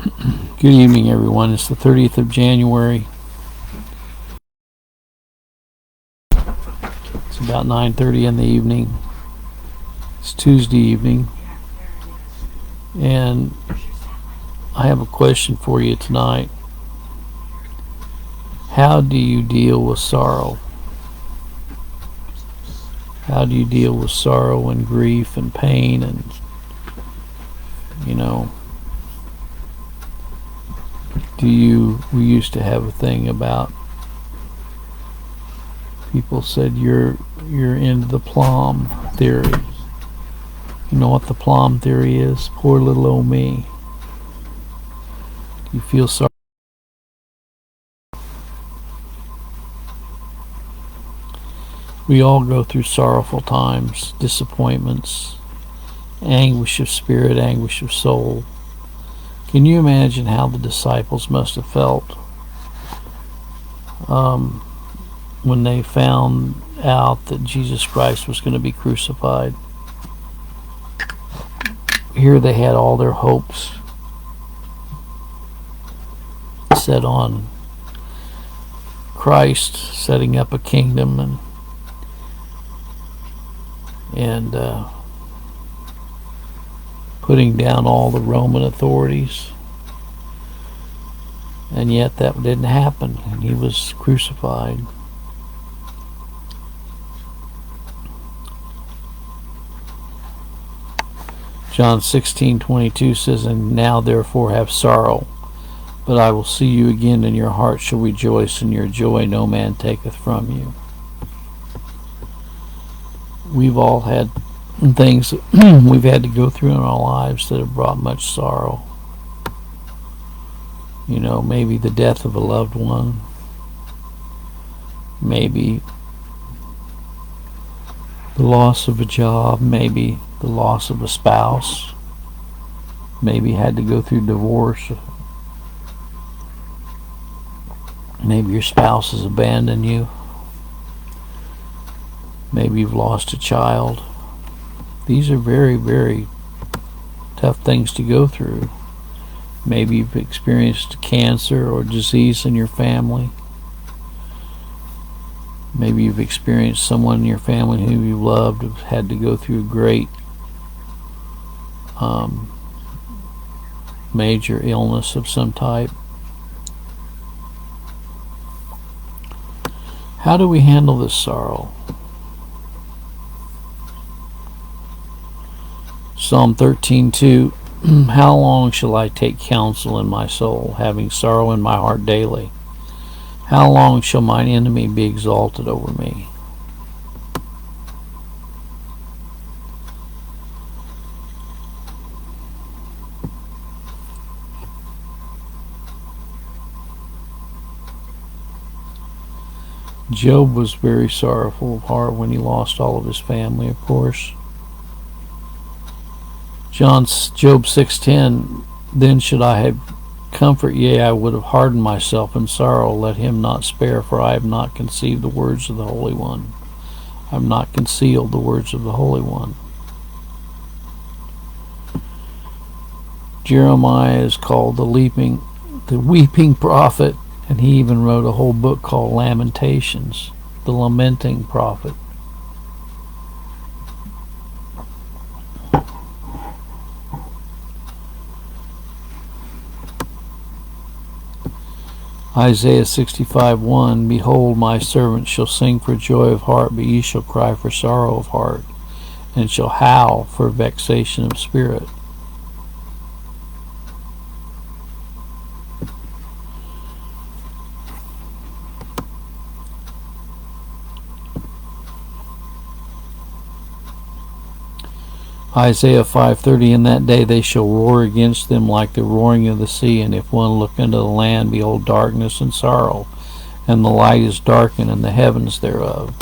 Good evening, everyone. It's the 30th of January. It's about 9:30 in the evening. It's Tuesday evening. And I have a question for you tonight. How do you deal with sorrow? How do you deal with sorrow and grief and pain and, we used to have a thing about people said you're into the plum theory. You know what the plum theory is? Poor little old me. You feel sorry. We all go through sorrowful times, disappointments, anguish of spirit, anguish of soul. Can you imagine how the disciples must have felt when they found out that Jesus Christ was going to be crucified? Here they had all their hopes set on Christ setting up a kingdom and putting down all the Roman authorities, and yet that didn't happen, and he was crucified. John 16:22 says, "And now therefore have sorrow, but I will see you again, and your heart shall rejoice, and your joy no man taketh from you." We've all had things that we've had to go through in our lives that have brought much sorrow. Maybe the death of a loved one, maybe the loss of a job, maybe the loss of a spouse, maybe had to go through divorce, maybe your spouse has abandoned you, maybe you've lost a child. These are very, very tough things to go through. Maybe you've experienced cancer or disease in your family. Maybe you've experienced someone in your family who you loved have had to go through great major illness of some type. How do we handle this sorrow? Psalm 13:2, "How long shall I take counsel in my soul, having sorrow in my heart daily? How long shall mine enemy be exalted over me?" Job was very sorrowful of heart when he lost all of his family, of course. Job 6:10, "Then should I have comfort, yea, I would have hardened myself in sorrow. Let him not spare, for I have not conceived the words of the Holy One. I have not concealed the words of the Holy One." Jeremiah is called the weeping prophet, and he even wrote a whole book called Lamentations, the lamenting prophet. Isaiah 65:1, "Behold, my servant shall sing for joy of heart, but ye shall cry for sorrow of heart, and shall howl for vexation of spirit." Isaiah 5:30, "In that day they shall roar against them like the roaring of the sea, and if one look into the land, behold darkness and sorrow, and the light is darkened in the heavens thereof."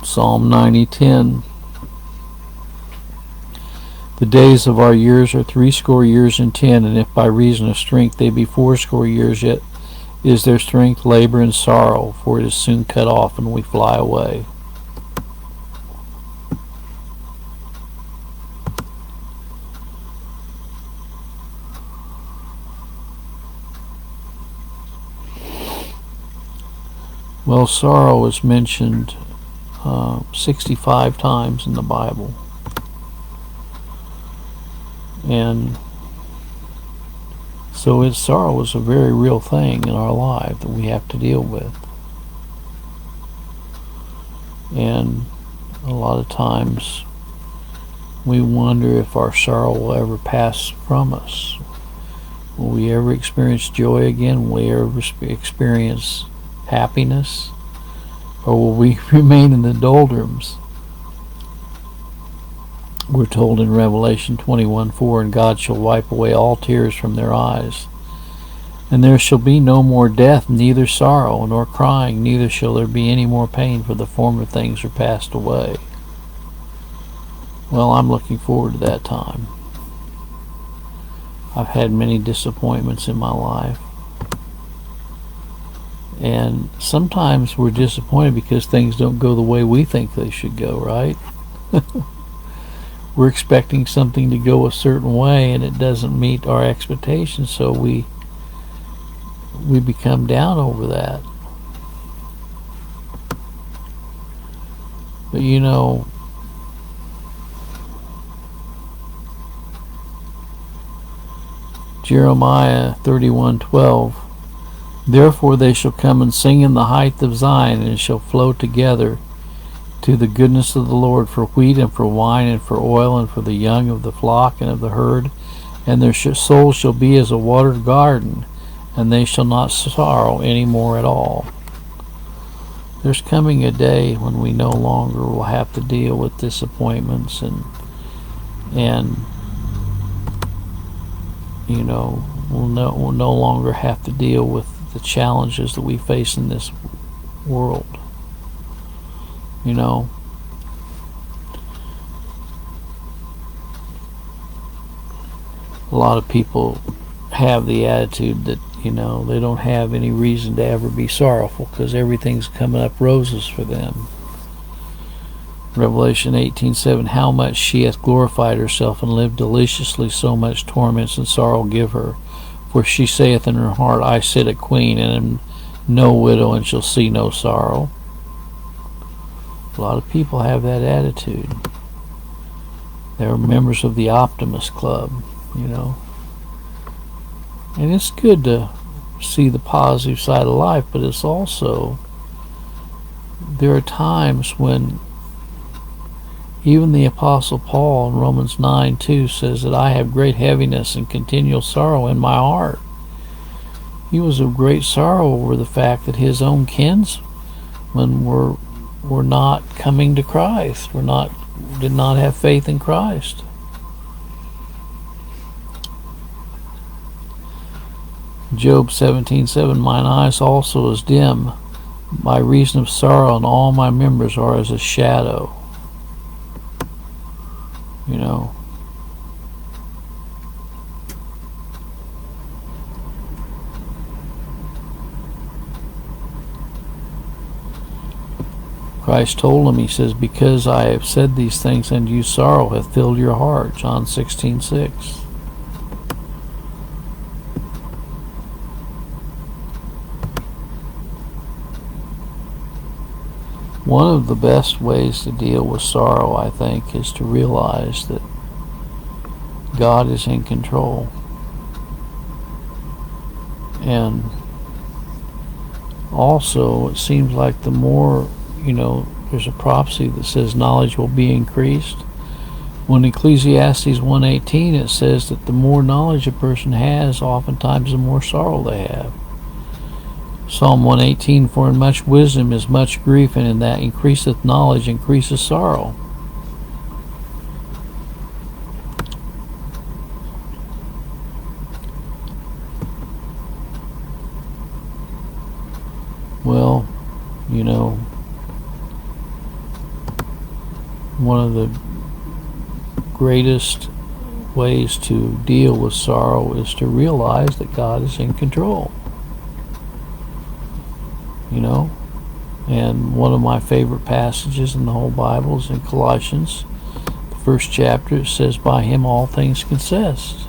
Psalm 90:10, "The days of our years are 80 years and 10, and if by reason of strength they be 80 years, yet is their strength labor and sorrow, for it is soon cut off, and we fly away." Well, sorrow is mentioned 65 times in the Bible. And so sorrow is a very real thing in our life that we have to deal with. And a lot of times we wonder if our sorrow will ever pass from us. Will we ever experience joy again? Will we ever experience happiness? Or will we remain in the doldrums? We're told in Revelation 21:4, and God shall wipe away all tears from their eyes. And there shall be no more death, neither sorrow, nor crying, neither shall there be any more pain, for the former things are passed away. Well, I'm looking forward to that time. I've had many disappointments in my life. And sometimes we're disappointed because things don't go the way we think they should go, right? We're expecting something to go a certain way and it doesn't meet our expectations, so we become down over that. But you know, Jeremiah 31:12, therefore they shall come and sing in the height of Zion, and shall flow together to the goodness of the Lord, for wheat and for wine and for oil and for the young of the flock and of the herd, and their souls shall be as a watered garden, and they shall not sorrow any more at all. There's coming a day when we no longer will have to deal with disappointments and you know, we'll no longer have to deal with the challenges that we face in this world. You know, a lot of people have the attitude that, you know, they don't have any reason to ever be sorrowful because everything's coming up roses for them. Revelation 18:7, how much she hath glorified herself and lived deliciously, so much torments and sorrow give her. For she saith in her heart, I sit a queen, and am no widow, and shall see no sorrow. A lot of people have that attitude. They're members of the Optimist Club, you know. And it's good to see the positive side of life, but it's also, there are times when even the Apostle Paul in Romans 9:2 says that I have great heaviness and continual sorrow in my heart. He was of great sorrow over the fact that his own kinsmen were not coming to Christ, did not have faith in Christ. Job 17:7, mine eyes also is dim, by reason of sorrow, and all my members are as a shadow. You know, Christ told him, he says, because I have said these things unto you, sorrow hath filled your heart. John 16:6. One of the best ways to deal with sorrow, I think, is to realize that God is in control. And also, it seems like the more, you know, there's a prophecy that says knowledge will be increased. When Ecclesiastes 1:18, it says that the more knowledge a person has, oftentimes the more sorrow they have. Psalm 118, for in much wisdom is much grief, and in that increaseth knowledge increaseth sorrow. Well, you know, one of the greatest ways to deal with sorrow is to realize that God is in control. You know, and one of my favorite passages in the whole Bible is in Colossians, the first chapter. It says, by him all things consist.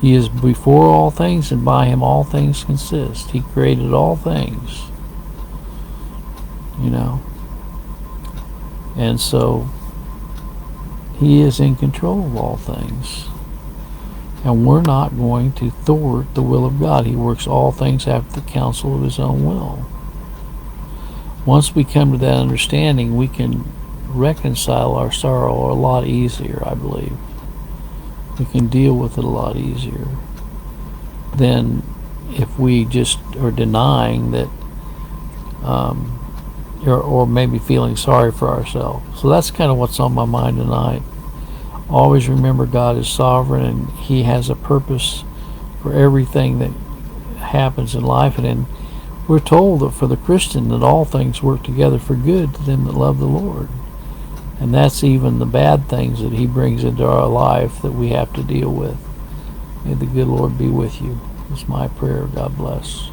He is before all things, and by him all things consist. He created all things. you know. And so he is in control of all things. And we're not going to thwart the will of God. He works all things after the counsel of his own will. Once we come to that understanding, we can reconcile our sorrow a lot easier, I believe. We can deal with it a lot easier than if we just are denying that, or maybe feeling sorry for ourselves. So that's kind of what's on my mind tonight. Always remember God is sovereign, and he has a purpose for everything that happens in life. And we're told that for the Christian that all things work together for good to them that love the Lord. And that's even the bad things that he brings into our life that we have to deal with. May the good Lord be with you. It's my prayer. God bless.